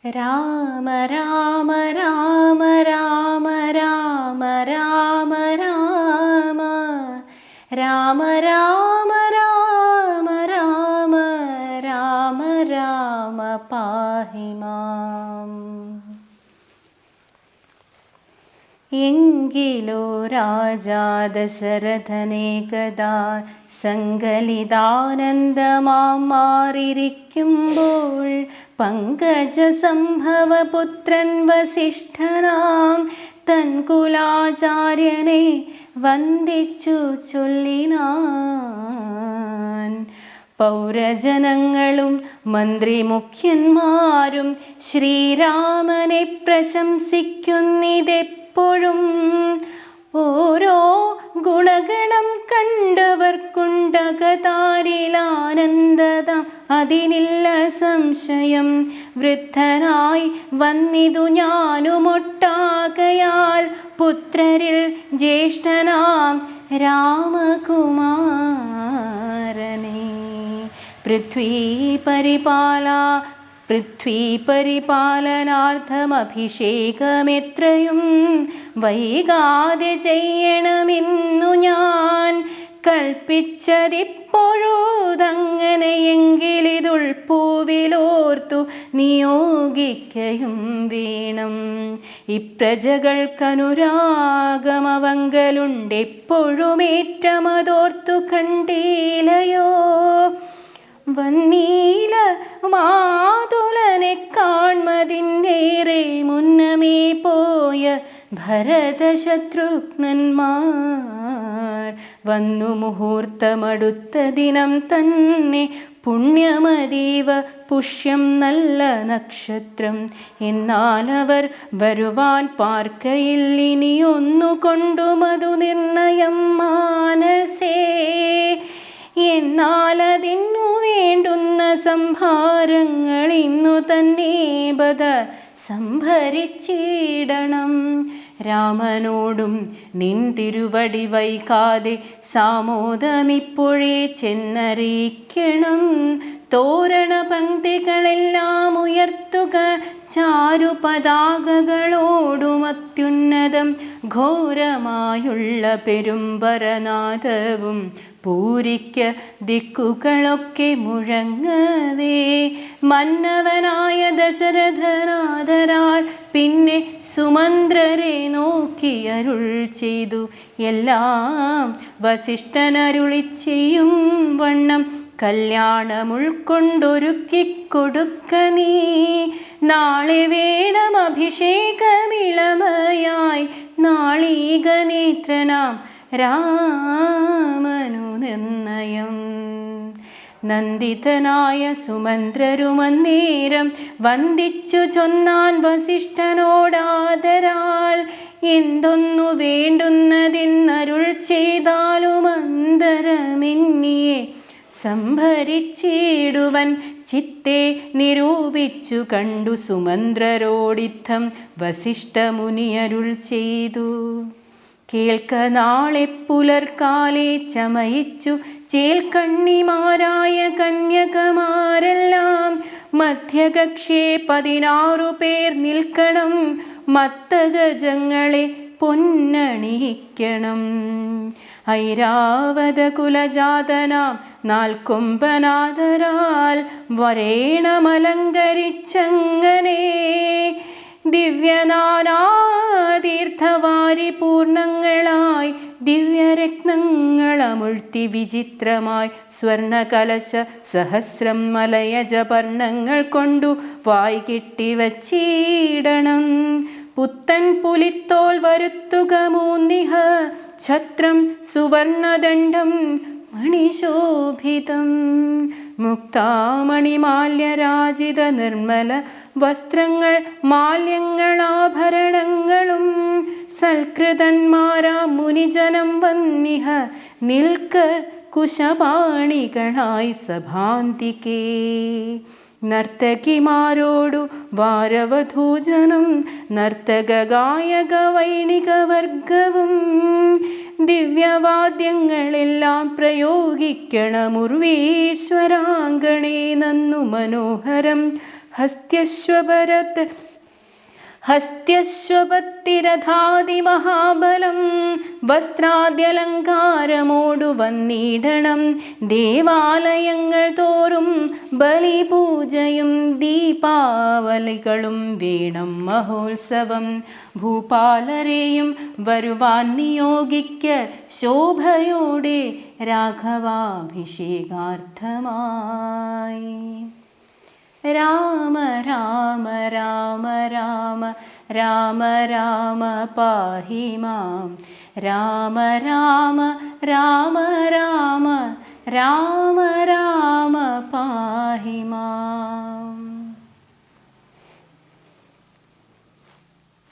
രാമ രാമ രാമ രാമ രാമ രാമ രാമ രാമ രാമ രാമ രാമ രാമ രാമ പാഹി മാം. എങ്കിലോ രാജാ ദശരഥനേകദാ സങ്കലിതാനന്ദമാം മാറിയിരിക്കുമ്പോൾ പങ്കജസംഭവപുത്രൻ വസിഷ്ഠനാം തൻകുലാചാര്യനെ വന്ദിച്ചു ചൊല്ലിനാൻ. പൗരജനങ്ങളും മന്ത്രിമുഖ്യന്മാരും ശ്രീരാമനെ പ്രശംസിക്കുന്നിതെപ്പോഴും. ഓരോ ഗുണഗണം കണ്ടവർക്കുണ്ടകതാരിലാനന്ദത, അതിനില്ല സംശയം. വൃദ്ധനായി വന്നിതു ഞാനുമൊട്ടാകയാൽ പുത്രരിൽ ജ്യേഷ്ഠനാം രാമകുമാരനെ. പൃഥ്വീപരിപാലനാർത്ഥമഭിഷേകമെത്രയും വൈകാതെ ചെയ്യണമെന്നു ഞാൻ കൽപ്പിച്ചതിപ്പോഴുതങ്ങനെയെങ്കിലിതുൾപ്പൂവിലോർത്തു നിയോഗിക്കയും വേണം. ഇപ്രജകൾക്കനുരാഗമവങ്കലുണ്ടെപ്പോഴുമേറ്റമതോർത്തു കണ്ടീലയോ. വന്നീല മാതുലനെ കാൺമതിന്നേറെ മുന്നമേ പോയ ഭരതശത്രുഘ്നന്മാർ. വന്നു മുഹൂർത്തമടുത്ത ദിനം തന്നെ പുണ്യമതീവ പുഷ്യം നല്ല നക്ഷത്രം. എന്നാലവർ വരുവാൻ പാർക്കയിൽ ഇനിയൊന്നുകൊണ്ടു മധു നിർണയം മാനസേ. എന്നാലതിന്നു വേണ്ടുന്ന സംഭാരങ്ങൾ ഇന്നു തന്നെ ബദ സംഭരിച്ചിടണം. രാമനോടും നിൻ തിരുവടി വൈകാതെ സാമോദമിപ്പോഴേ ചെന്നറിയിക്കണം. തോരണ പങ്ക്തികളെല്ലാം ഉയർത്തുക, ചാരുപതാകകളോടും അത്യുന്നതം ഘോരമായുള്ള പെരുമ്പരനാദവും പൂരിക്ക ദിക്കുകളൊക്കെ മുഴങ്ങവേ. മന്നവനായ ദശരഥനാദരാൽ പിന്നെ സുമന്ത്രരെ നോക്കിയരുൾ ചെയ്തു. എല്ലാം വസിഷ്ഠനരുളി ചെയ്യും വണ്ണം കല്യാണമുൾക്കൊണ്ടൊരുക്കിക്കൊടുക്ക നീ. നാളെ വേണം അഭിഷേകമിളമയായി നാളീകനേത്രനാം രാമനു നിർണയം. നന്ദിതനായ സുമന്ത്രരുമന്നേരം വന്ദിച്ചു ചൊന്നാൻ വസിഷ്ഠനോടാദരാൽ. എന്തൊന്നു വേണ്ടുന്നതെന്നരുൾ ചെയ്താലും അന്തരമെന്നിയെ സംഭരിച്ചിടുവൻ ചിത്തെ നിരൂപിച്ചു കണ്ടു സുമന്ത്രരോടിത്തം വസിഷ്ഠമുനിയരുൾ ചെയ്തു. കേൾക്ക, നാളെ പുലർക്കാലെ ചമയിച്ചു ചേൽക്കണ്ണിമാരായ കന്യകമാരെല്ലാം മധ്യകക്ഷേ 16 പേർ നിൽക്കണം. മത്തഗജങ്ങളെ പൊന്നണിയിക്കണം. ഐരാവത കുലജാതനാം നാൽക്കൊമ്പനാദരാൽ വരേണമലങ്കരിച്ചങ്ങനെ. ദിവ്യനാനാതീർത്ഥവാരി പൂർണ്ണങ്ങളായി ദിവ്യരത്നങ്ങളമുഴ്ത്തി വിചിത്രമായി സ്വർണകലശ സഹസ്രം മലയജപർണങ്ങൾ കൊണ്ടു വായ്കിട്ടി വച്ചിടണം. പുത്തൻ പുലിത്തോൽ വരുത്തുക മൂന്നിഹ ഛത്രം സുവർണദണ്ഡം മണിശോഭിതം. മുക്താമണിമാല്യരാജിത നിർമ്മല വസ്ത്രങ്ങൾ മാല്യങ്ങളാഭരണങ്ങളും സൽകൃതന്മാരാ മുനിജനം വന്നിഹ നിൽക്ക കുശപാണികളായി സഭാന്തികേ. നർത്തകിമാരോടു വാരവധൂജനം നർത്തക ഗായക വൈണിക വർഗവും ദിവ്യവാദ്യങ്ങളെല്ലാം പ്രയോഗിക്കണമുർവീശ്വരാങ്കണേ നന്നു മനോഹരം ഹസ്ത്യശ്വപത്തിരഥാതിമഹാബലം വസ്ത്രാദ്യലങ്കാരമോടു വന്നിടണം ദേവാലയങ്ങൾ തോറും ബലിപൂജയും ദീപാവലികളും വേണം മഹോത്സവം ഭൂപാലരെയും വരുവാൻ നിയോഗിക്ക ശോഭയോടെ രാഘവാഭിഷേകാർത്ഥമായി രാമ രാമ രാമ രാമ രാമ രാമ പാഹി മാം രാമ രാമ രാമ രാമ രാമ രാമ പാഹി മാം.